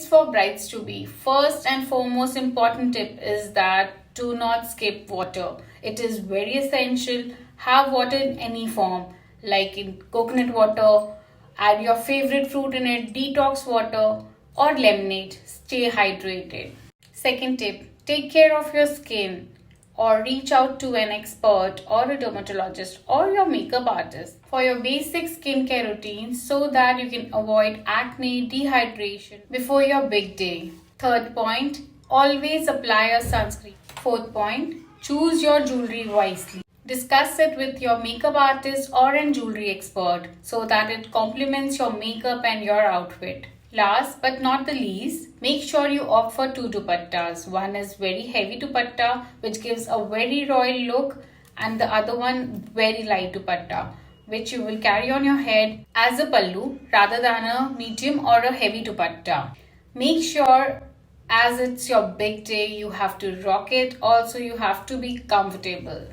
for brides to be. First and foremost important tip is that do not skip water. It is very essential. Have water in any form, like in coconut water, add your favorite fruit in it, detox water, or lemonade. Stay hydrated. Second tip, take care of your skin or reach out to an expert or a dermatologist or your makeup artist for your basic skincare routine so that you can avoid acne, dehydration before your big day. Third point, always apply a sunscreen. Fourth point, choose your jewelry wisely. Discuss it with your makeup artist or an jewelry expert so that it complements your makeup and your outfit. Last but not the least, make sure you opt for two dupattas. One is very heavy dupatta which gives a very royal look, and the other one very light dupatta which you will carry on your head as a pallu rather than a medium or a heavy dupatta. Make sure as it's your big day you have to rock it, also you have to be comfortable.